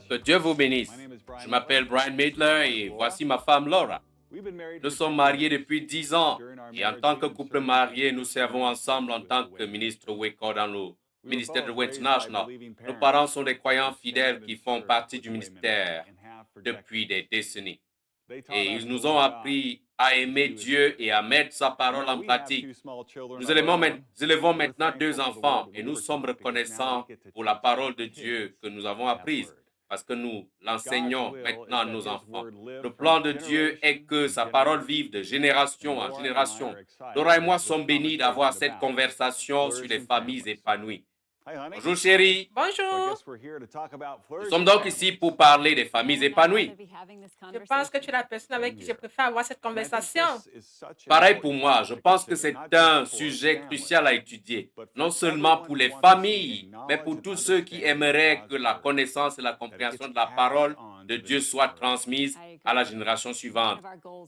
Que Dieu vous bénisse. Je m'appelle Brian Maitler et voici ma femme Laura. Nous sommes mariés depuis 10 ans et en tant que couple marié, nous servons ensemble en tant que ministre Wake dans le ministère de Way International. Nos parents sont des croyants fidèles qui font partie du ministère depuis des décennies. Et ils nous ont appris à aimer Dieu et à mettre sa parole en pratique. Nous élevons maintenant 2 enfants et nous sommes reconnaissants pour la parole de Dieu que nous avons apprise parce que nous l'enseignons maintenant à nos enfants. Le plan de Dieu est que sa parole vive de génération en génération. Laura et moi sommes bénis d'avoir cette conversation sur les familles épanouies. Bonjour chérie. Bonjour. Nous sommes donc ici pour parler des familles épanouies. Je pense que tu es la personne avec qui je préfère avoir cette conversation. Pareil pour moi, je pense que c'est un sujet crucial à étudier, non seulement pour les familles, mais pour tous ceux qui aimeraient que la connaissance et la compréhension de la parole de Dieu soient transmises à la génération suivante.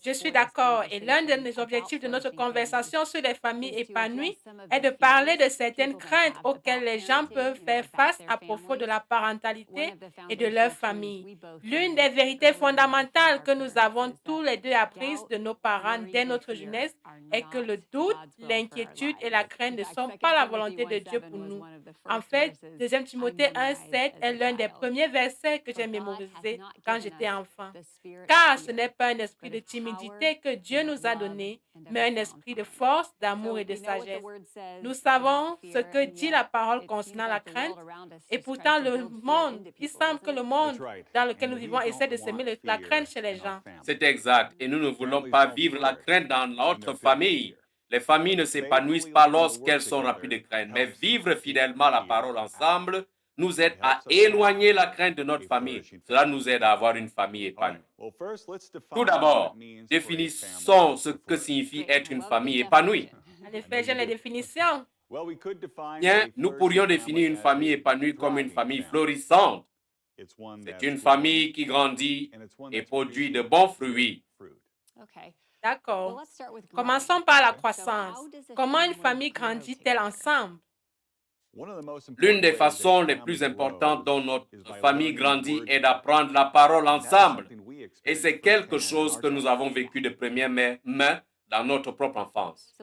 Je suis d'accord et l'un des objectifs de notre conversation sur les familles épanouies est de parler de certaines craintes auxquelles les gens peuvent faire face à propos de la parentalité et de leur famille. L'une des vérités fondamentales que nous avons tous les deux apprises de nos parents dès notre jeunesse est que le doute, l'inquiétude et la crainte ne sont pas la volonté de Dieu pour nous. En fait, 2 Timothée 1,7 est l'un des premiers versets que j'ai mémorisé quand j'étais enfant. Car ce n'est pas un esprit de timidité que Dieu nous a donné, mais un esprit de force, d'amour et de sagesse. Nous savons ce que dit la parole concernant la crainte, et pourtant il semble que le monde dans lequel nous vivons essaie de semer la crainte chez les gens. C'est exact, et nous ne voulons pas vivre la crainte dans notre famille. Les familles ne s'épanouissent pas lorsqu'elles sont remplies de crainte, mais vivre fidèlement la parole ensemble nous aide à éloigner la crainte de notre famille. Cela nous aide à avoir une famille épanouie. Tout d'abord, définissons ce que signifie être une famille épanouie. En effet, j'ai les définitions. Bien, nous pourrions définir une famille épanouie comme une famille florissante. C'est une famille qui grandit et produit de bons fruits. D'accord. Commençons par la croissance. Comment une famille grandit-elle ensemble? L'une des façons les plus importantes dont notre famille grandit est d'apprendre la parole ensemble. Et c'est quelque chose que nous avons vécu de première main dans notre propre enfance.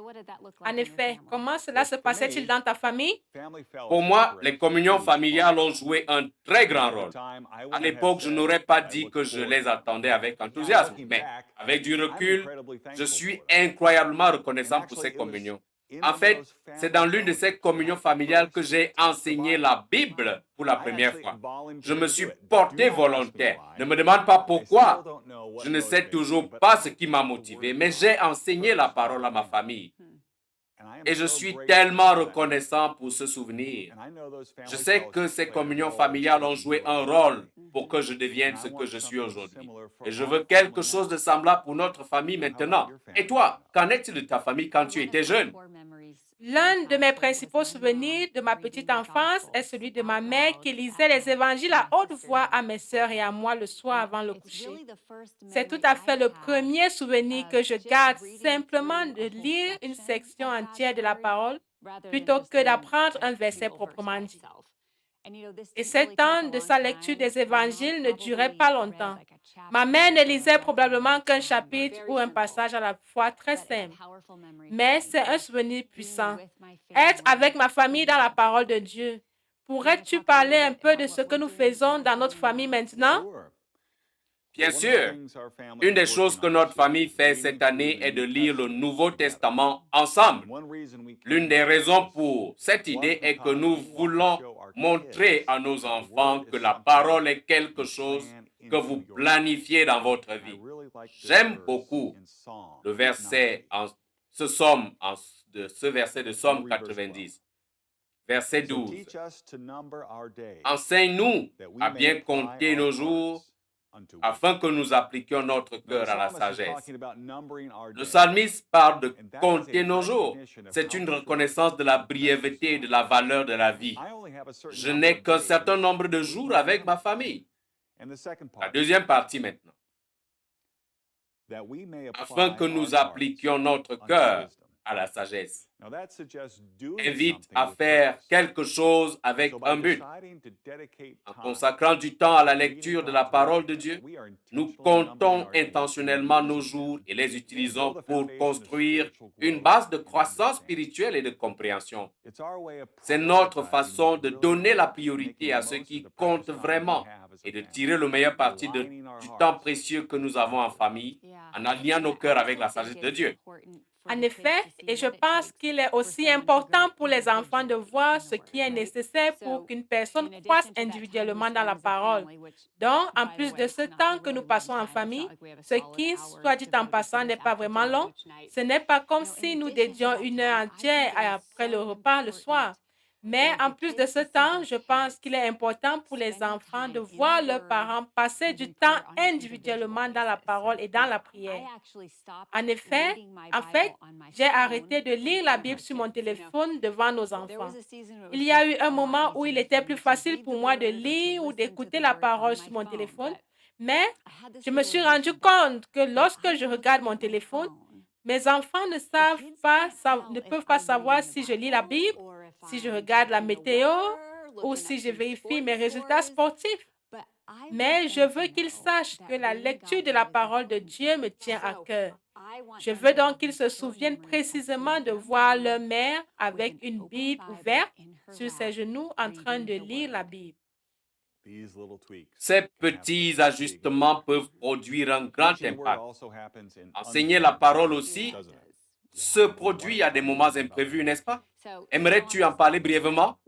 En effet, comment cela se passait-il dans ta famille? Pour moi, les communions familiales ont joué un très grand rôle. À l'époque, je n'aurais pas dit que je les attendais avec enthousiasme, mais avec du recul, je suis incroyablement reconnaissant pour ces communions. En fait, c'est dans l'une de ces communions familiales que j'ai enseigné la Bible pour la première fois. Je me suis porté volontaire. Ne me demande pas pourquoi. Je ne sais toujours pas ce qui m'a motivé, mais j'ai enseigné la parole à ma famille. Et je suis tellement reconnaissant pour ce souvenir. Je sais que ces communions familiales ont joué un rôle pour que je devienne ce que je suis aujourd'hui. Et je veux quelque chose de semblable pour notre famille maintenant. Et toi, qu'en est-il de ta famille quand tu étais jeune? L'un de mes principaux souvenirs de ma petite enfance est celui de ma mère qui lisait les évangiles à haute voix à mes sœurs et à moi le soir avant le coucher. C'est tout à fait le premier souvenir que je garde, simplement de lire une section entière de la parole plutôt que d'apprendre un verset proprement dit. Et ce temps de sa lecture des évangiles ne durait pas longtemps. Ma mère ne lisait probablement qu'un chapitre ou un passage à la fois, très simple. Mais c'est un souvenir puissant. Être avec ma famille dans la parole de Dieu. Pourrais-tu parler un peu de ce que nous faisons dans notre famille maintenant? Bien sûr. Une des choses que notre famille fait cette année est de lire le Nouveau Testament ensemble. L'une des raisons pour cette idée est que nous voulons montrer à nos enfants que la parole est quelque chose que vous planifiez dans votre vie. J'aime beaucoup le verset ce verset de Somme 90. Verset 12. Enseigne-nous à bien compter nos jours afin que nous appliquions notre cœur à la sagesse. Le psalmiste parle de compter nos jours. C'est une reconnaissance de la brièveté et de la valeur de la vie. Je n'ai qu'un certain nombre de jours avec ma famille. La deuxième partie maintenant. Afin que nous appliquions notre cœur à la sagesse. Invite à faire quelque chose avec un but. En consacrant du temps à la lecture de la parole de Dieu, nous comptons intentionnellement nos jours et les utilisons pour construire une base de croissance spirituelle et de compréhension. C'est notre façon de donner la priorité à ce qui compte vraiment et de tirer le meilleur parti du temps précieux que nous avons en famille en alignant nos cœurs avec la sagesse de Dieu. En effet, et je pense qu'il est aussi important pour les enfants de voir ce qui est nécessaire pour qu'une personne croisse individuellement dans la parole. Donc, en plus de ce temps que nous passons en famille, ce qui, soit dit en passant, n'est pas vraiment long, ce n'est pas comme si nous dédions 1 heure entière après le repas le soir. Mais en plus de ce temps, je pense qu'il est important pour les enfants de voir leurs parents passer du temps individuellement dans la parole et dans la prière. En effet, j'ai arrêté de lire la Bible sur mon téléphone devant nos enfants. Il y a eu un moment où il était plus facile pour moi de lire ou d'écouter la parole sur mon téléphone, mais je me suis rendu compte que lorsque je regarde mon téléphone, mes enfants ne peuvent pas savoir si je lis la Bible, si je regarde la météo ou si je vérifie mes résultats sportifs. Mais je veux qu'ils sachent que la lecture de la parole de Dieu me tient à cœur. Je veux donc qu'ils se souviennent précisément de voir leur mère avec une Bible ouverte sur ses genoux en train de lire la Bible. Ces petits ajustements peuvent produire un grand impact. Enseigner la parole aussi se produit à des moments imprévus, n'est-ce pas? Aimerais-tu en parler brièvement?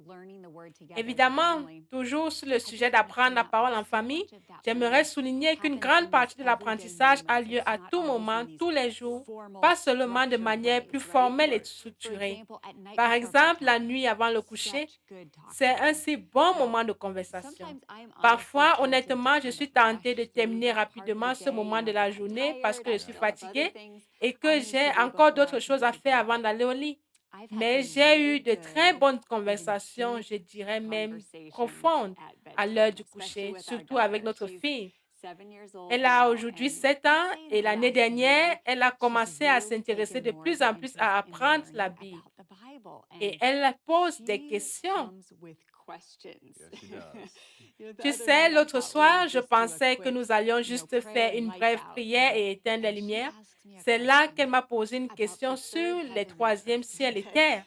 Évidemment, toujours sur le sujet d'apprendre la parole en famille, j'aimerais souligner qu'une grande partie de l'apprentissage a lieu à tout moment, tous les jours, pas seulement de manière plus formelle et structurée. Par exemple, la nuit avant le coucher, c'est un si bon moment de conversation. Parfois, honnêtement, je suis tentée de terminer rapidement ce moment de la journée parce que je suis fatiguée et que j'ai encore d'autres choses à faire avant d'aller au lit. Mais j'ai eu de très bonnes conversations, je dirais même profondes, à l'heure du coucher, surtout avec notre fille. Elle a aujourd'hui 7 ans et l'année dernière, elle a commencé à s'intéresser de plus en plus à apprendre la Bible. Et elle pose des questions. Tu sais, l'autre soir, je pensais que nous allions juste faire une brève prière et éteindre les lumières. C'est là qu'elle m'a posé une question sur les troisièmes ciel et terre.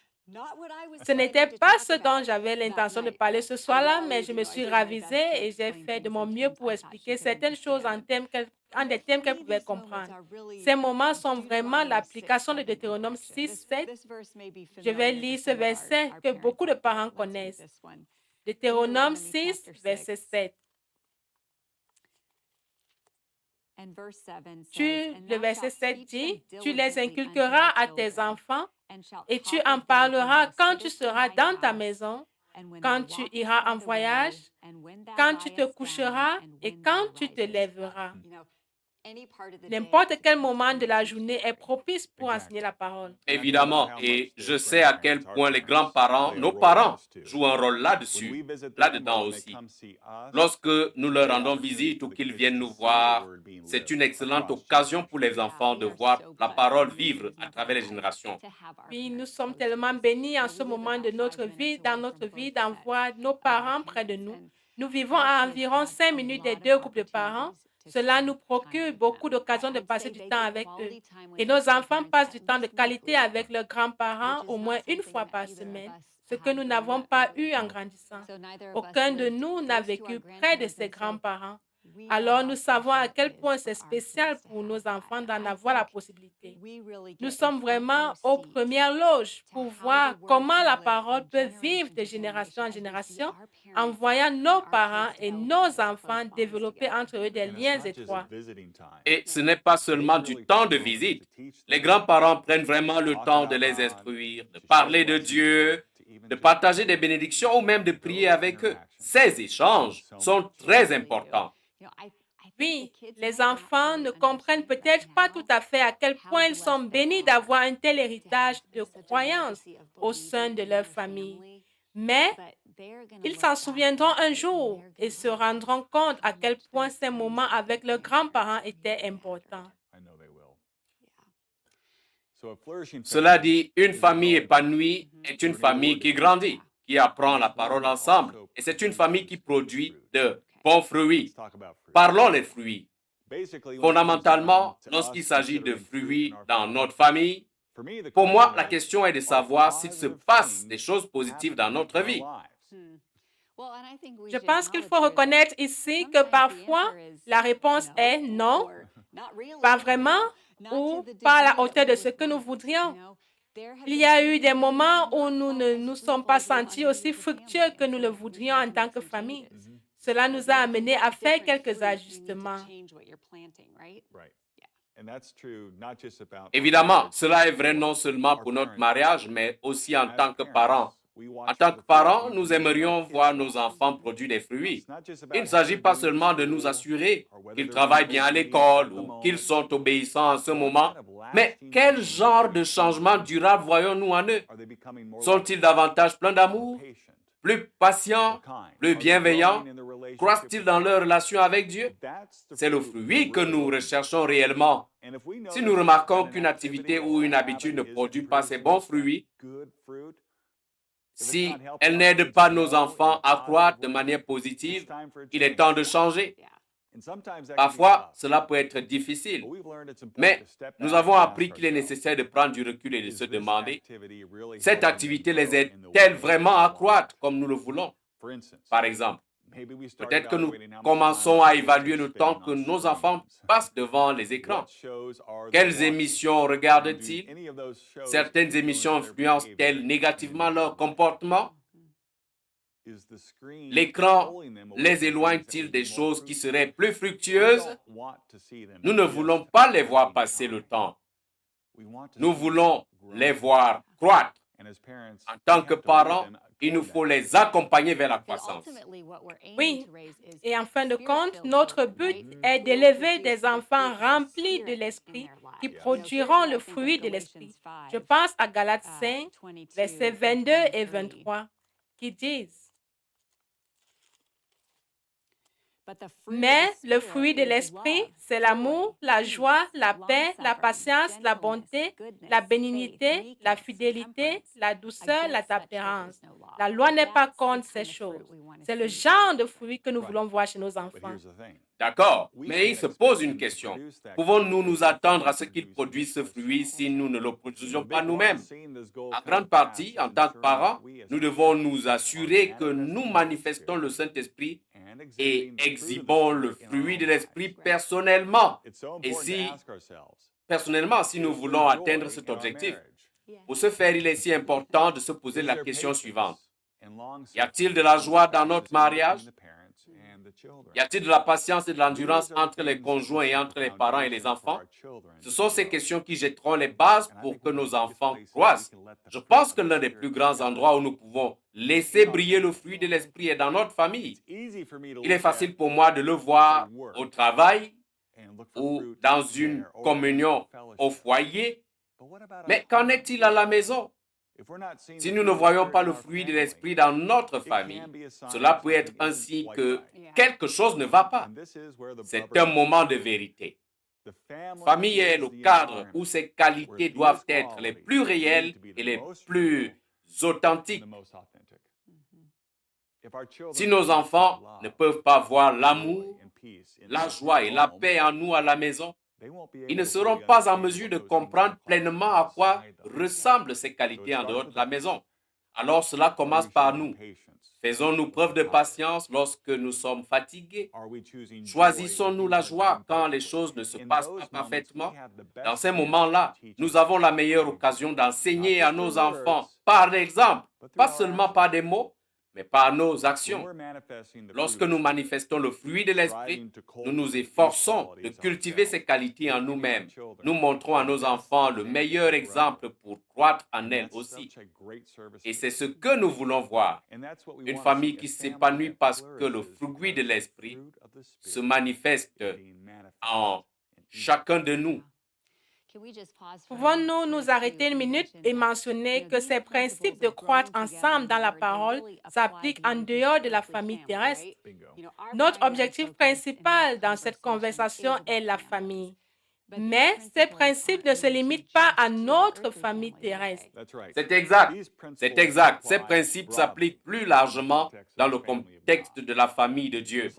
Ce n'était pas ce dont j'avais l'intention de parler ce soir-là, mais je me suis ravisée et j'ai fait de mon mieux pour expliquer certaines choses en des thèmes qu'elle pouvait comprendre. Ces moments sont vraiment l'application de Deutéronome 6, 7. Je vais lire ce verset que beaucoup de parents connaissent. Deutéronome 6, verset 7. Le verset 7 dit, « Tu les inculqueras à tes enfants et tu en parleras quand tu seras dans ta maison, quand tu iras en voyage, quand tu te coucheras et quand tu te lèveras. » N'importe quel moment de la journée est propice pour enseigner la parole. Évidemment, et je sais à quel point les grands-parents, nos parents, jouent un rôle là-dedans aussi. Lorsque nous leur rendons visite ou qu'ils viennent nous voir, c'est une excellente occasion pour les enfants de voir la parole vivre à travers les générations. Puis nous sommes tellement bénis en ce moment de notre vie, d'en voir nos parents près de nous. Nous vivons à environ 5 minutes des 2 groupes de parents. Cela nous procure beaucoup d'occasions de passer du temps avec eux. Et nos enfants passent du temps de qualité avec leurs grands-parents au moins 1 fois par semaine, ce que nous n'avons pas eu en grandissant. Aucun de nous n'a vécu près de ses grands-parents. Alors nous savons à quel point c'est spécial pour nos enfants d'en avoir la possibilité. Nous sommes vraiment aux premières loges pour voir comment la parole peut vivre de génération en génération en voyant nos parents et nos enfants développer entre eux des liens étroits. Et ce n'est pas seulement du temps de visite. Les grands-parents prennent vraiment le temps de les instruire, de parler de Dieu, de partager des bénédictions ou même de prier avec eux. Ces échanges sont très importants. Oui, les enfants ne comprennent peut-être pas tout à fait à quel point ils sont bénis d'avoir un tel héritage de croyances au sein de leur famille. Mais ils s'en souviendront un jour et se rendront compte à quel point ces moments avec leurs grands-parents étaient importants. Cela dit, une famille épanouie est une famille qui grandit, qui apprend la parole ensemble. Et c'est une famille qui produit de bons fruits. Parlons des fruits. Fondamentalement, lorsqu'il s'agit de fruits dans notre famille, pour moi, la question est de savoir s'il se passe des choses positives dans notre vie. Je pense qu'il faut reconnaître ici que parfois, la réponse est non, pas vraiment, ou pas à la hauteur de ce que nous voudrions. Il y a eu des moments où nous ne nous sommes pas sentis aussi fructueux que nous le voudrions en tant que famille. Cela nous a amenés à faire quelques ajustements. Évidemment, cela est vrai non seulement pour notre mariage, mais aussi en tant que parents. En tant que parents, nous aimerions voir nos enfants produire des fruits. Il ne s'agit pas seulement de nous assurer qu'ils travaillent bien à l'école ou qu'ils sont obéissants en ce moment, mais quel genre de changement durable voyons-nous en eux? Sont-ils davantage pleins d'amour, plus patients, plus bienveillants? Croissent-ils dans leur relation avec Dieu? C'est le fruit que nous recherchons réellement. Si nous remarquons qu'une activité ou une habitude ne produit pas ces bons fruits, si elle n'aide pas nos enfants à croître de manière positive, il est temps de changer. Parfois, cela peut être difficile, mais nous avons appris qu'il est nécessaire de prendre du recul et de se demander, cette activité les aide-t-elle vraiment à croître comme nous le voulons? Par exemple, peut-être que nous commençons à évaluer le temps que nos enfants passent devant les écrans. Quelles émissions regardent-ils? Certaines émissions influencent-elles négativement leur comportement? L'écran les éloigne-t-il des choses qui seraient plus fructueuses? Nous ne voulons pas les voir passer le temps. Nous voulons les voir croître. En tant que parents, il nous faut les accompagner vers la croissance. Oui, et en fin de compte, notre but est d'élever des enfants remplis de l'Esprit qui produiront le fruit de l'Esprit. Je pense à Galates 5, versets 22 et 23, qui disent: mais le fruit de l'Esprit, c'est l'amour, la joie, la paix, la patience, la bonté, la bénignité, la fidélité, la douceur, la tempérance. La loi n'est pas contre ces choses. C'est le genre de fruit que nous voulons voir chez nos enfants. D'accord, mais il se pose une question. Pouvons-nous nous attendre à ce qu'ils produisent ce fruit si nous ne le produisions pas nous-mêmes? En grande partie, en tant que parents, nous devons nous assurer que nous manifestons le Saint-Esprit et exhibons le fruit de l'Esprit personnellement. Et si nous voulons atteindre cet objectif, pour ce faire, il est si important de se poser la question suivante. Y a-t-il de la joie dans notre mariage? Y a-t-il de la patience et de l'endurance entre les conjoints et entre les parents et les enfants? Ce sont ces questions qui jetteront les bases pour que nos enfants croissent. Je pense que l'un des plus grands endroits où nous pouvons laisser briller le fruit de l'Esprit est dans notre famille. Il est facile pour moi de le voir au travail ou dans une communion au foyer, mais qu'en est-il à la maison? Si nous ne voyons pas le fruit de l'Esprit dans notre famille, cela peut être un signe que quelque chose ne va pas. C'est un moment de vérité. Famille est le cadre où ces qualités doivent être les plus réelles et les plus authentiques. Si nos enfants ne peuvent pas voir l'amour, la joie et la paix en nous à la maison, ils ne seront pas en mesure de comprendre pleinement à quoi ressemblent ces qualités en dehors de la maison. Alors cela commence par nous. Faisons-nous preuve de patience lorsque nous sommes fatigués? Choisissons-nous la joie quand les choses ne se passent pas parfaitement? Dans ces moments-là, nous avons la meilleure occasion d'enseigner à nos enfants par l'exemple, pas seulement par des mots, mais par nos actions. Lorsque nous manifestons le fruit de l'Esprit, nous nous efforçons de cultiver ces qualités en nous-mêmes. Nous montrons à nos enfants le meilleur exemple pour croître en elles aussi. Et c'est ce que nous voulons voir. Une famille qui s'épanouit parce que le fruit de l'Esprit se manifeste en chacun de nous. Pouvons-nous nous arrêter une minute et mentionner que ces principes de croître ensemble dans la parole s'appliquent en dehors de la famille terrestre? Notre objectif principal dans cette conversation est la famille. Mais ces principes ne se limitent pas à notre famille terrestre. C'est exact. C'est exact. Ces principes s'appliquent plus largement dans le contexte de la famille de Dieu.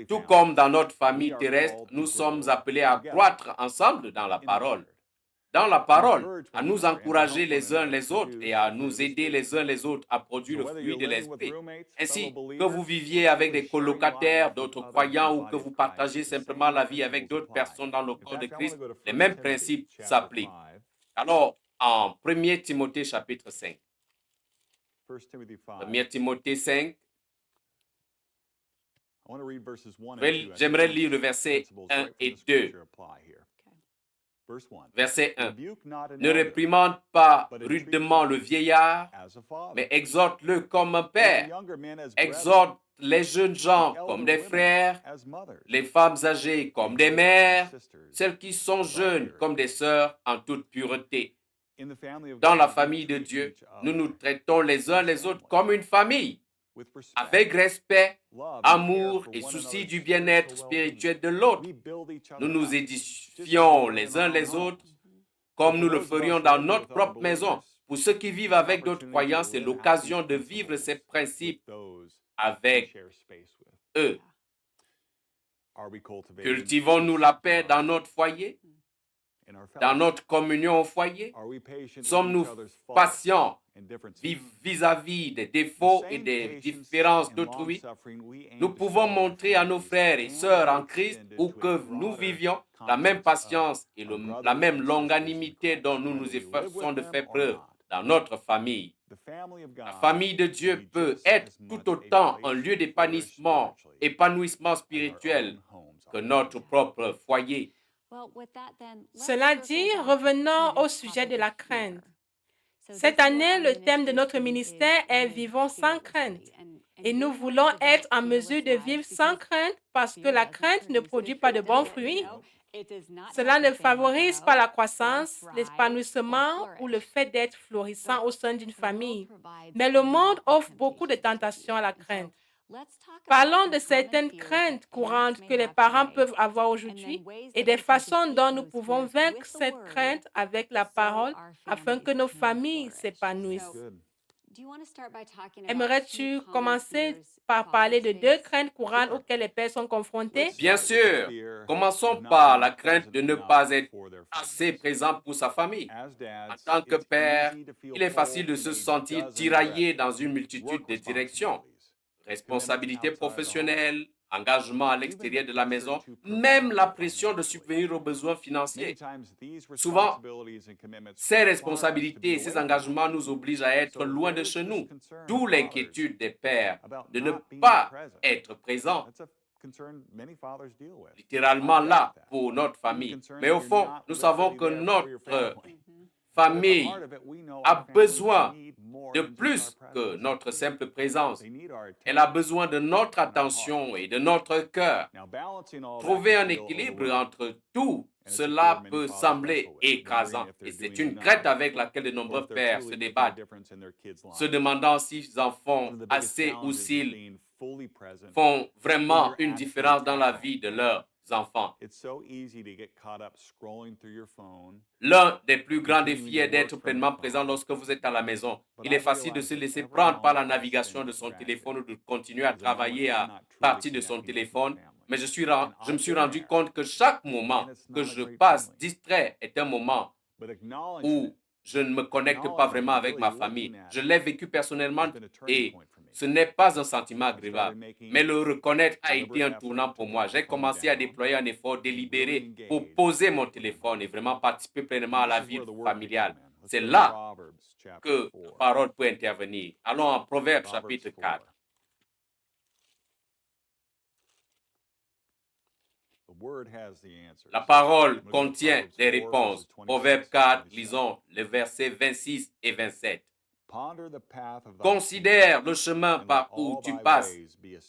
Tout comme dans notre famille terrestre, nous sommes appelés à croître ensemble dans la parole. Dans la parole, à nous encourager les uns les autres et à nous aider les uns les autres à produire le fruit de l'esprit. Ainsi, que vous viviez avec des colocataires, d'autres croyants ou que vous partagez simplement la vie avec d'autres personnes dans le corps de Christ, les mêmes principes s'appliquent. Alors, en 1 Timothée chapitre 5, 1 Timothée 5, j'aimerais lire le verset 1 et 2. Verset 1. Ne réprimande pas rudement le vieillard, mais exhorte-le comme un père. Exhorte les jeunes gens comme des frères, les femmes âgées comme des mères, celles qui sont jeunes comme des sœurs en toute pureté. Dans la famille de Dieu, nous nous traitons les uns les autres comme une famille, avec respect, amour et souci du bien-être spirituel de l'autre. Nous nous édifions les uns les autres comme nous le ferions dans notre propre maison. Pour ceux qui vivent avec d'autres croyants, c'est l'occasion de vivre ces principes avec eux. Cultivons-nous la paix dans notre foyer, dans notre communion au foyer? Sommes-nous patients vis-à-vis des défauts et des différences d'autrui? Nous pouvons montrer à nos frères et sœurs en Christ où que nous vivions la même patience et la même longanimité dont nous nous efforçons de faire preuve dans notre famille. La famille de Dieu peut être tout autant un lieu d'épanouissement spirituel que notre propre foyer. Cela dit, revenons au sujet de la crainte. Cette année, le thème de notre ministère est « Vivons sans crainte ». Et nous voulons être en mesure de vivre sans crainte parce que la crainte ne produit pas de bons fruits. Cela ne favorise pas la croissance, l'épanouissement ou le fait d'être florissant au sein d'une famille. Mais le monde offre beaucoup de tentations à la crainte. Parlons de certaines craintes courantes que les parents peuvent avoir aujourd'hui et des façons dont nous pouvons vaincre cette crainte avec la parole afin que nos familles s'épanouissent. Aimerais-tu commencer par parler de 2 craintes courantes auxquelles les pères sont confrontés? Bien sûr. Commençons par la crainte de ne pas être assez présent pour sa famille. En tant que père, il est facile de se sentir tiraillé dans une multitude de directions. Responsabilité professionnelle, engagement à l'extérieur de la maison, même la pression de subvenir aux besoins financiers. Souvent, ces responsabilités et ces engagements nous obligent à être loin de chez nous, d'où l'inquiétude des pères de ne pas être présents, littéralement là pour notre famille. Mais au fond, nous savons que notre famille a besoin de plus que notre simple présence. Elle a besoin de notre attention et de notre cœur. Trouver un équilibre entre tout cela peut sembler écrasant et c'est une crainte avec laquelle de nombreux pères se débattent, se demandant s'ils en font assez ou s'ils font vraiment une différence dans la vie de leurs enfants. L'un des plus grands défis est d'être pleinement présent lorsque vous êtes à la maison. Il est facile de se laisser prendre par la navigation de son téléphone ou de continuer à travailler à partir de son téléphone. Mais je me suis rendu compte que chaque moment que je passe distrait est un moment où je ne me connecte pas vraiment avec ma famille. Je l'ai vécu personnellement et ce n'est pas un sentiment agréable, mais le reconnaître a été un tournant pour moi. J'ai commencé à déployer un effort délibéré pour poser mon téléphone et vraiment participer pleinement à la vie familiale. C'est là que la parole peut intervenir. Allons en Proverbes chapitre 4. La parole contient des réponses. Proverbe 4, lisons les versets 26 et 27. Considère le chemin par où tu passes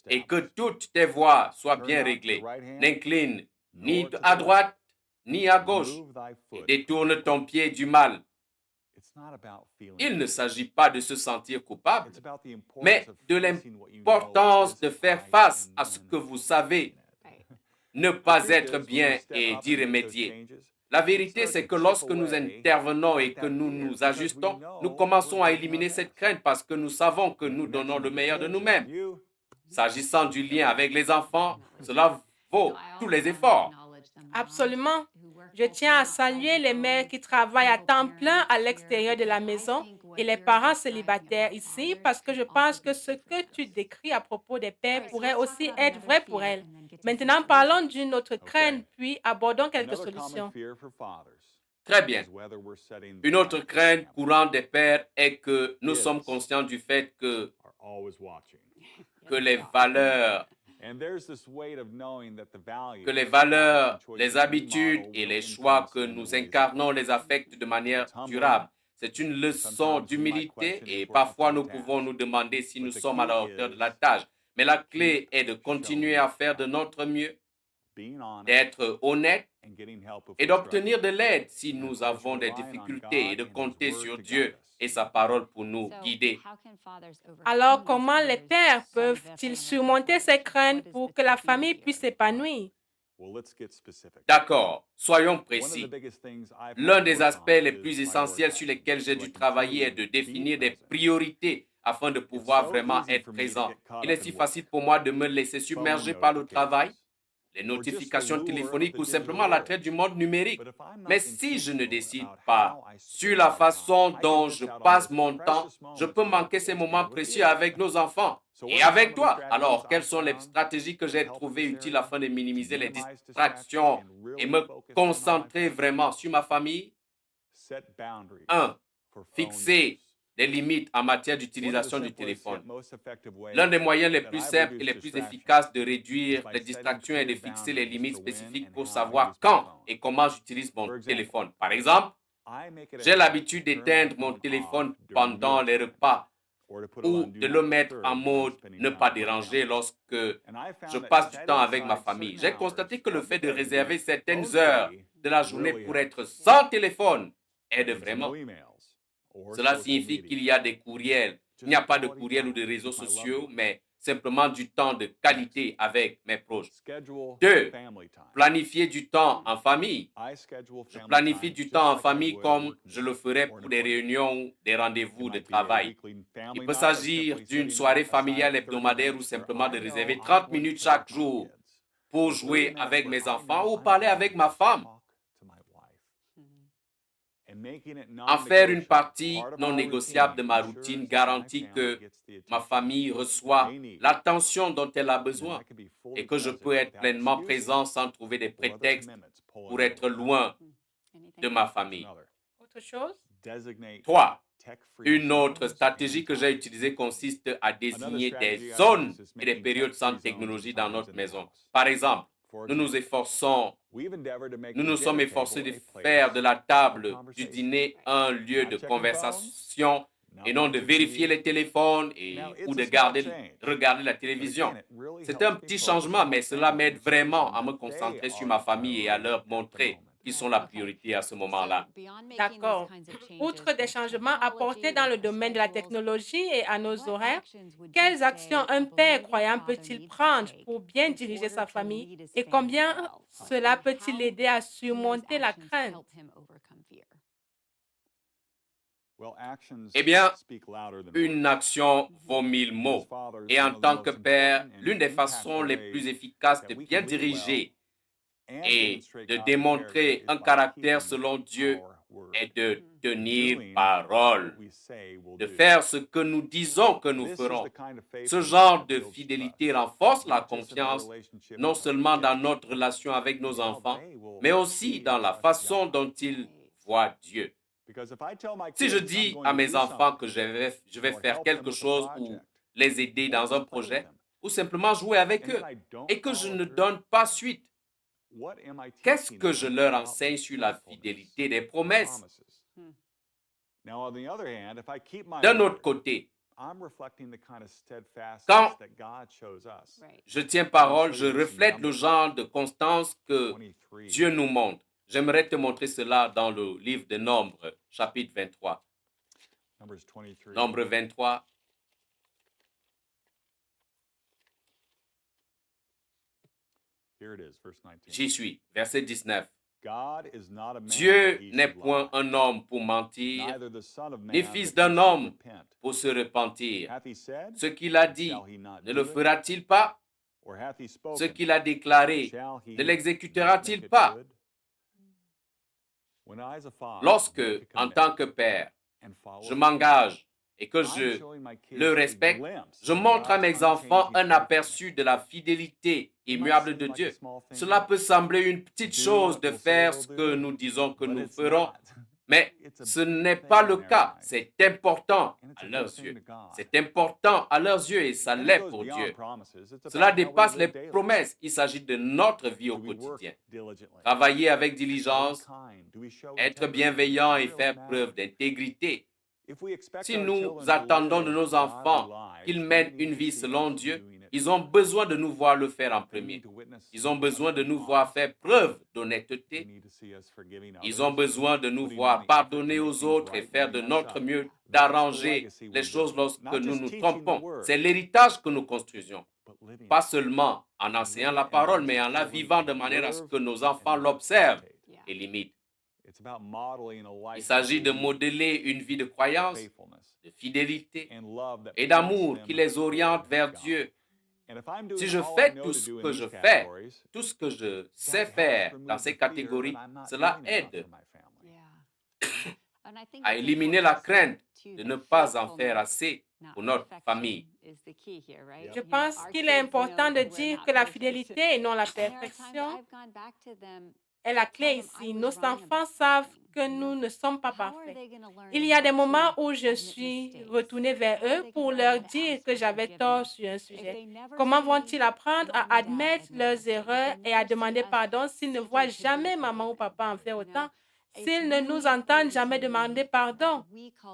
et que toutes tes voies soient bien réglées. N'incline ni à droite ni à gauche et détourne ton pied du mal. Il ne s'agit pas de se sentir coupable, mais de l'importance de faire face à ce que vous savez. ne pas être bien et d'y remédier. La vérité, c'est que lorsque nous intervenons et que nous nous ajustons, nous commençons à éliminer cette crainte parce que nous savons que nous donnons le meilleur de nous-mêmes. S'agissant du lien avec les enfants, cela vaut tous les efforts. Absolument. Je tiens à saluer les mères qui travaillent à temps plein à l'extérieur de la maison et les parents célibataires ici parce que je pense que ce que tu décris à propos des pères pourrait aussi être vrai pour elles. Maintenant, parlons d'une autre crainte, puis abordons quelques solutions. Très bien. Une autre crainte courante des pères est que nous sommes conscients du fait que les valeurs, les habitudes et les choix que nous incarnons les affectent de manière durable. C'est une leçon d'humilité et parfois nous pouvons nous demander si nous sommes à la hauteur de la tâche. Mais la clé est de continuer à faire de notre mieux, d'être honnête et d'obtenir de l'aide si nous avons des difficultés et de compter sur Dieu et sa parole pour nous guider. Alors, comment les pères peuvent-ils surmonter ces craintes pour que la famille puisse s'épanouir? D'accord, soyons précis. L'un des aspects les plus essentiels sur lesquels j'ai dû travailler est de définir des priorités afin de pouvoir vraiment être présent. Il est si facile pour moi de me laisser submerger par le travail, les notifications téléphoniques ou simplement l'attrait du monde numérique. Mais si je ne décide pas sur la façon dont je passe mon temps, je peux manquer ces moments précieux avec nos enfants et avec toi. Alors, quelles sont les stratégies que j'ai trouvées utiles afin de minimiser les distractions et me concentrer vraiment sur ma famille? 1. Fixer des limites en matière d'utilisation du téléphone. L'un des moyens les plus simples et les plus efficaces de réduire les distractions est de fixer les limites spécifiques pour savoir quand et comment j'utilise mon téléphone. Par exemple, j'ai l'habitude d'éteindre mon téléphone pendant les repas ou de le mettre en mode ne pas déranger lorsque je passe du temps avec ma famille. J'ai constaté que le fait de réserver certaines heures de la journée pour être sans téléphone aide vraiment. Cela signifie qu'il y a des courriels. Il n'y a pas de courriels ou de réseaux sociaux, mais simplement du temps de qualité avec mes proches. 2. Planifier du temps en famille. Je planifie du temps en famille comme je le ferais pour des réunions ou des rendez-vous de travail. Il peut s'agir d'une soirée familiale hebdomadaire ou simplement de réserver 30 minutes chaque jour pour jouer avec mes enfants ou parler avec ma femme. En faire une partie non négociable de ma routine garantit que ma famille reçoit l'attention dont elle a besoin et que je peux être pleinement présent sans trouver des prétextes pour être loin de ma famille. Autre chose? 3. Une autre stratégie que j'ai utilisée consiste à désigner des zones et des périodes sans technologie dans notre maison. Par exemple, nous nous sommes efforcés de faire de la table du dîner un lieu de conversation et non de vérifier les téléphones ou de regarder la télévision. C'est un petit changement, mais cela m'aide vraiment à me concentrer sur ma famille et à leur montrer qu'ils sont la priorité à ce moment-là. D'accord. Outre des changements apportés dans le domaine de la technologie et à nos horaires, quelles actions un père croyant peut-il prendre pour bien diriger sa famille et combien cela peut-il l'aider à surmonter la crainte? Eh bien, une action vaut 1000 mots. Et en tant que père, l'une des façons les plus efficaces de bien diriger et de démontrer un caractère selon Dieu est de tenir parole, de faire ce que nous disons que nous ferons. Ce genre de fidélité renforce la confiance non seulement dans notre relation avec nos enfants, mais aussi dans la façon dont ils voient Dieu. Si je dis à mes enfants que je vais faire quelque chose ou les aider dans un projet, ou simplement jouer avec eux, et que je ne donne pas suite, qu'est-ce que je leur enseigne sur la fidélité des promesses? D'un autre côté, quand je tiens parole, je reflète le genre de constance que Dieu nous montre. J'aimerais te montrer cela dans le livre de Nombres, chapitre 23. Nombre 23. J'y suis. Verset 19. Dieu n'est point un homme pour mentir, ni fils d'un homme pour se repentir. Ce qu'il a dit, ne le fera-t-il pas? Ce qu'il a déclaré, ne l'exécutera-t-il pas? Lorsque, en tant que père, je m'engage et que je le respecte, je montre à mes enfants un aperçu de la fidélité immuable de Dieu. Cela peut sembler une petite chose de faire ce que nous disons que nous ferons, mais ce n'est pas le cas. C'est important à leurs yeux. C'est important à leurs yeux et ça l'est pour Dieu. Cela dépasse les promesses. Il s'agit de notre vie au quotidien. Travailler avec diligence, être bienveillant et faire preuve d'intégrité. Si nous attendons de nos enfants qu'ils mènent une vie selon Dieu, ils ont besoin de nous voir le faire en premier. Ils ont besoin de nous voir faire preuve d'honnêteté. Ils ont besoin de nous voir pardonner aux autres et faire de notre mieux d'arranger les choses lorsque nous nous trompons. C'est l'héritage que nous construisons. Pas seulement en enseignant la parole, mais en la vivant de manière à ce que nos enfants l'observent et l'imitent. Il s'agit de modeler une vie de croyance, de fidélité et d'amour qui les oriente vers Dieu. Si je fais tout ce que je fais, tout ce que je sais faire dans ces catégories, cela aide à éliminer la crainte de ne pas en faire assez pour notre famille. Je pense qu'il est important de dire que la fidélité et non la perfection est la clé ici. Nos enfants savent que nous ne sommes pas parfaits. Il y a des moments où je suis retournée vers eux pour leur dire que j'avais tort sur un sujet. Comment vont-ils apprendre à admettre leurs erreurs et à demander pardon s'ils ne voient jamais maman ou papa en faire autant? S'ils ne nous entendent jamais demander pardon?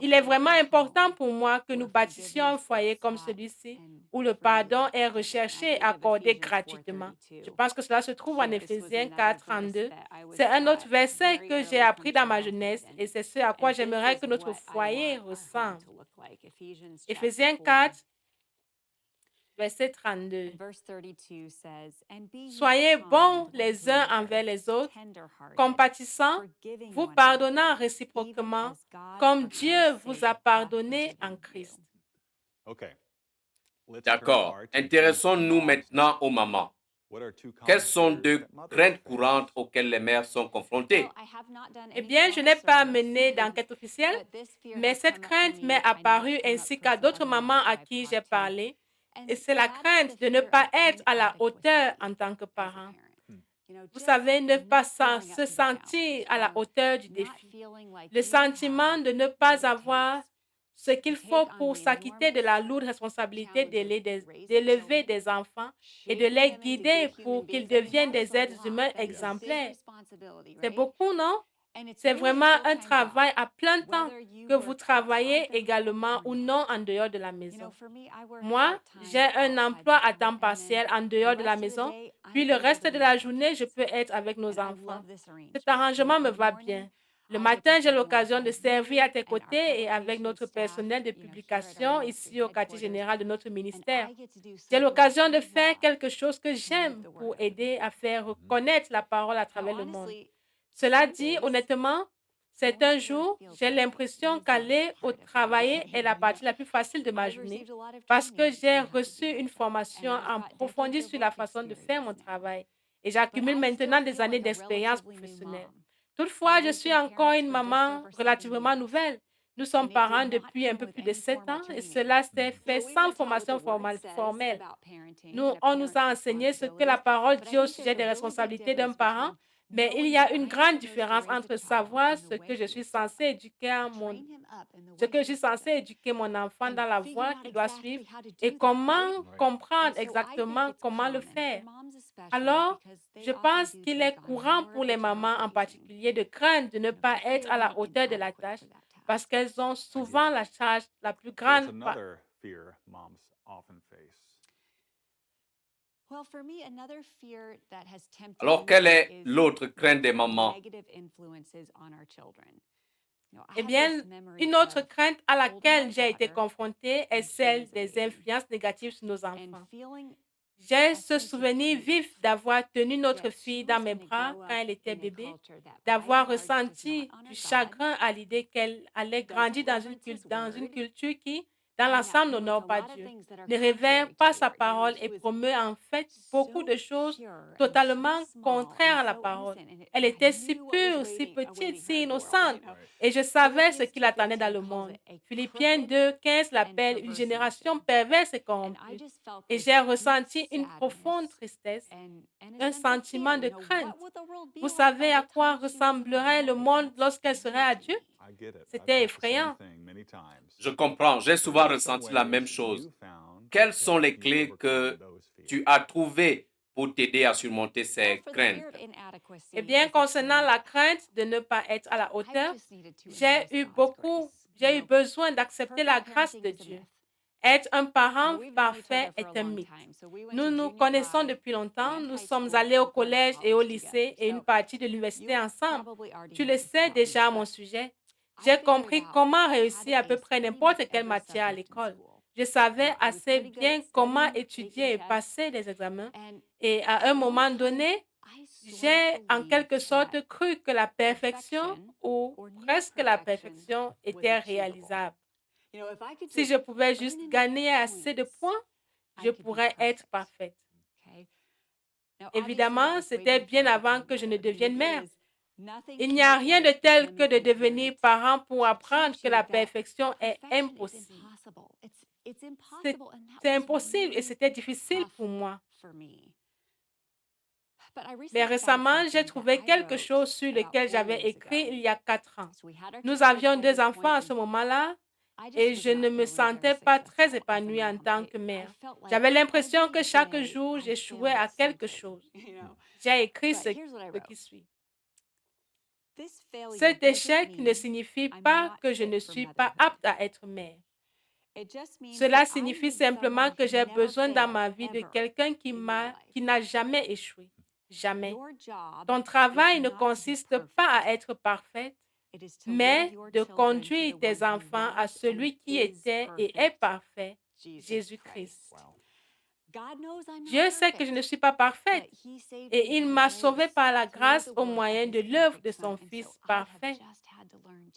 Il est vraiment important pour moi que nous bâtissions un foyer comme celui-ci où le pardon est recherché et accordé gratuitement. Je pense que cela se trouve en Éphésiens 4, 32. C'est un autre verset que j'ai appris dans ma jeunesse et c'est ce à quoi j'aimerais que notre foyer ressemble. Éphésiens 4, verset 32. Soyez bons les uns envers les autres, compatissants, vous pardonnant réciproquement, comme Dieu vous a pardonné en Christ. D'accord. Intéressons-nous maintenant aux mamans. Quelles sont deux craintes courantes auxquelles les mères sont confrontées? Eh bien, je n'ai pas mené d'enquête officielle, mais cette crainte m'est apparue ainsi qu'à d'autres mamans à qui j'ai parlé. Et c'est la crainte de ne pas être à la hauteur en tant que parent. Vous savez, ne pas se sentir à la hauteur du défi. Le sentiment de ne pas avoir ce qu'il faut pour s'acquitter de la lourde responsabilité d'élever des enfants et de les guider pour qu'ils deviennent des êtres humains exemplaires. C'est beaucoup, non? C'est vraiment un travail à plein temps que vous travaillez également ou non en dehors de la maison. Moi, j'ai un emploi à temps partiel en dehors de la maison, puis le reste de la journée, je peux être avec nos enfants. Cet arrangement me va bien. Le matin, j'ai l'occasion de servir à tes côtés et avec notre personnel de publication ici au quartier général de notre ministère. J'ai l'occasion de faire quelque chose que j'aime pour aider à faire reconnaître la parole à travers le monde. Cela dit, honnêtement, c'est un jour, j'ai l'impression qu'aller au travail est la partie la plus facile de ma journée parce que j'ai reçu une formation approfondie sur la façon de faire mon travail et j'accumule maintenant des années d'expérience professionnelle. Toutefois, je suis encore une maman relativement nouvelle. Nous sommes parents depuis un peu plus de 7 ans et cela s'est fait sans formation formelle. On nous a enseigné ce que la parole dit au sujet des responsabilités d'un parent, mais il y a une grande différence entre savoir ce que je suis censée éduquer mon enfant dans la voie qu'il doit suivre et comment comprendre exactement comment le faire. Alors, je pense qu'il est courant pour les mamans en particulier de craindre de ne pas être à la hauteur de la tâche parce qu'elles ont souvent la charge la plus grande. Alors, quelle est l'autre crainte des mamans? Eh bien, une autre crainte à laquelle j'ai été confrontée est celle des influences négatives sur nos enfants. J'ai ce souvenir vif d'avoir tenu notre fille dans mes bras quand elle était bébé, d'avoir ressenti du chagrin à l'idée qu'elle allait grandir dans une culture qui, dans l'ensemble, n'honore pas Dieu, ne révère pas sa parole et promeut en fait beaucoup de choses totalement contraires à la parole. Elle était si pure, si petite, si innocente, et je savais ce qui l'attendait dans le monde. Philippiens 2:15 l'appelle une génération perverse et corrompue. Et j'ai ressenti une profonde tristesse, un sentiment de crainte. Vous savez à quoi ressemblerait le monde lorsqu'elle serait à Dieu? C'était effrayant. Je comprends, j'ai souvent ressenti la même chose. Quelles sont les clés que tu as trouvées pour t'aider à surmonter ces craintes? Eh bien, concernant la crainte de ne pas être à la hauteur, j'ai eu besoin d'accepter la grâce de Dieu. Être un parent parfait est un mythe. Nous nous connaissons depuis longtemps, nous sommes allés au collège et au lycée et une partie de l'université ensemble. Tu le sais déjà à mon sujet. J'ai compris comment réussir à peu près n'importe quelle matière à l'école. Je savais assez bien comment étudier et passer les examens. Et à un moment donné, j'ai en quelque sorte cru que la perfection, ou presque la perfection, était réalisable. Si je pouvais juste gagner assez de points, je pourrais être parfaite. Évidemment, c'était bien avant que je ne devienne mère. Il n'y a rien de tel que de devenir parent pour apprendre que la perfection est impossible. C'est impossible et c'était difficile pour moi. Mais récemment, j'ai trouvé quelque chose sur lequel j'avais écrit il y a 4 ans. Nous avions 2 enfants à ce moment-là et je ne me sentais pas très épanouie en tant que mère. J'avais l'impression que chaque jour, j'échouais à quelque chose. J'ai écrit ce qui suit. Cet échec ne signifie pas que je ne suis pas apte à être mère. Cela signifie simplement que j'ai besoin dans ma vie de quelqu'un qui n'a jamais échoué. Jamais. Ton travail ne consiste pas à être parfaite, mais de conduire tes enfants à celui qui était et est parfait, Jésus-Christ. Dieu sait que je ne suis pas parfaite et il m'a sauvée par la grâce au moyen de l'œuvre de son Fils parfait.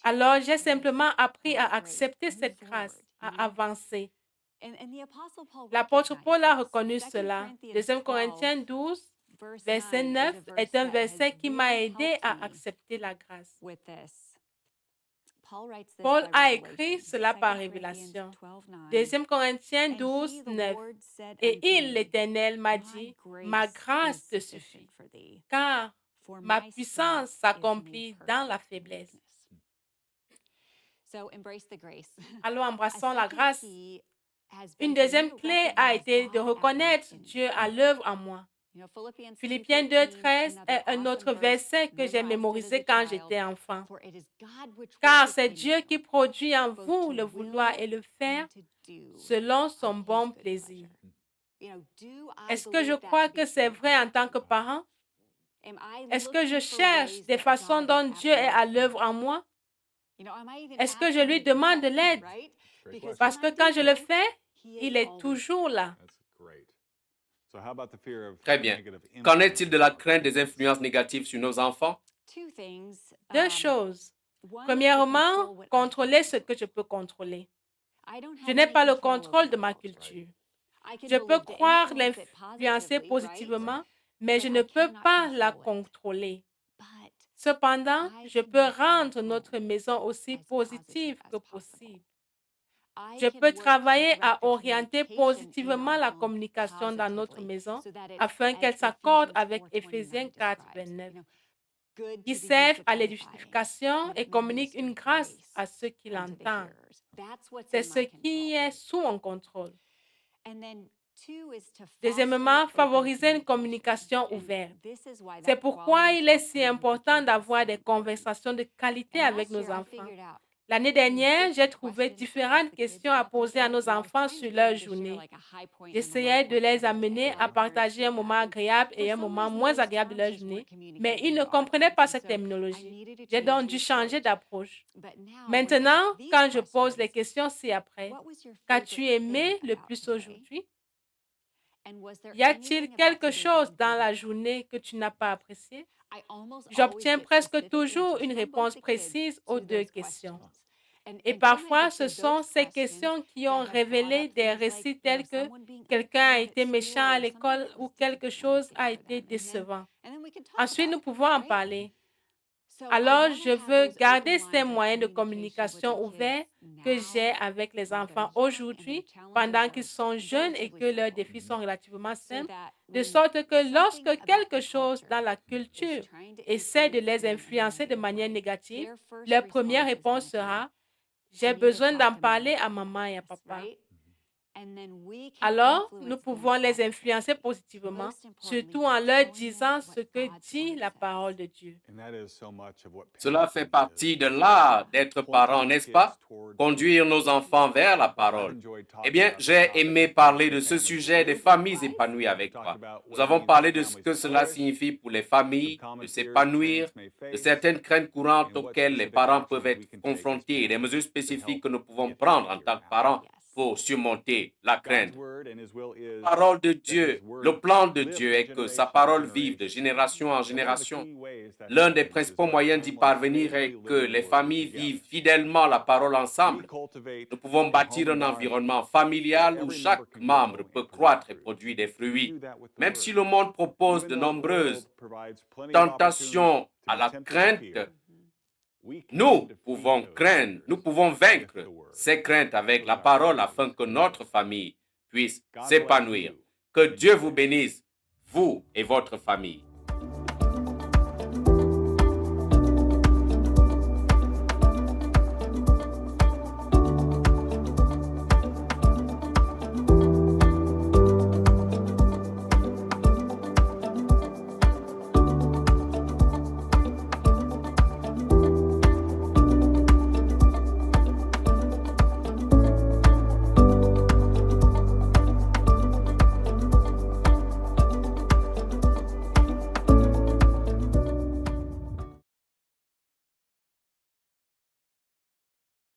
Alors, j'ai simplement appris à accepter cette grâce, à avancer. L'apôtre Paul a reconnu cela. 2 Corinthiens 12, verset 9 est un verset qui m'a aidé à accepter la grâce. Paul a écrit cela par révélation. 2 Corinthiens 12, 9. Et l'Éternel m'a dit, ma grâce te suffit, car ma puissance s'accomplit dans la faiblesse. Alors embrassons la grâce. Une deuxième clé a été de reconnaître Dieu à l'œuvre en moi. Philippiens 2:13 est un autre verset que j'ai mémorisé quand j'étais enfant. Car c'est Dieu qui produit en vous le vouloir et le faire selon son bon plaisir. Est-ce que je crois que c'est vrai en tant que parent? Est-ce que je cherche des façons dont Dieu est à l'œuvre en moi? Est-ce que je lui demande de l'aide? Parce que quand je le fais, il est toujours là. Très bien. Qu'en est-il de la crainte des influences négatives sur nos enfants? 2 choses. Premièrement, contrôler ce que je peux contrôler. Je n'ai pas le contrôle de ma culture. Je peux croire l'influencer positivement, mais je ne peux pas la contrôler. Cependant, je peux rendre notre maison aussi positive que possible. Je peux travailler à orienter positivement la communication dans notre maison afin qu'elle s'accorde avec Éphésiens 4, 29, qui servent à l'édification et communiquent une grâce à ceux qui l'entendent. C'est ce qui est sous mon contrôle. Deuxièmement, favoriser une communication ouverte. C'est pourquoi il est si important d'avoir des conversations de qualité avec nos enfants. L'année dernière, j'ai trouvé différentes questions à poser à nos enfants sur leur journée. J'essayais de les amener à partager un moment agréable et un moment moins agréable de leur journée, mais ils ne comprenaient pas cette terminologie. J'ai donc dû changer d'approche. Maintenant, quand je pose les questions ci-après, qu'as-tu aimé le plus aujourd'hui? Y a-t-il quelque chose dans la journée que tu n'as pas apprécié? J'obtiens presque toujours une réponse précise aux deux questions. Et parfois, ce sont ces questions qui ont révélé des récits tels que quelqu'un a été méchant à l'école ou quelque chose a été décevant. Ensuite, nous pouvons en parler. Alors, je veux garder ces moyens de communication ouverts que j'ai avec les enfants aujourd'hui pendant qu'ils sont jeunes et que leurs défis sont relativement simples, de sorte que lorsque quelque chose dans la culture essaie de les influencer de manière négative, leur première réponse sera: j'ai besoin d'en parler à maman et à papa. Alors, nous pouvons les influencer positivement, surtout en leur disant ce que dit la parole de Dieu. Cela fait partie de l'art d'être parent, n'est-ce pas? Conduire nos enfants vers la parole. Eh bien, j'ai aimé parler de ce sujet des familles épanouies avec toi. Nous avons parlé de ce que cela signifie pour les familles, de s'épanouir, de certaines craintes courantes auxquelles les parents peuvent être confrontés et des mesures spécifiques que nous pouvons prendre en tant que parents pour surmonter la crainte. La parole de Dieu, le plan de Dieu est que sa parole vive de génération en génération. L'un des principaux moyens d'y parvenir est que les familles vivent fidèlement la parole ensemble. Nous pouvons bâtir un environnement familial où chaque membre peut croître et produire des fruits. Même si le monde propose de nombreuses tentations à la crainte, nous pouvons vaincre ces craintes avec la parole afin que notre famille puisse s'épanouir. Que Dieu vous bénisse, vous et votre famille.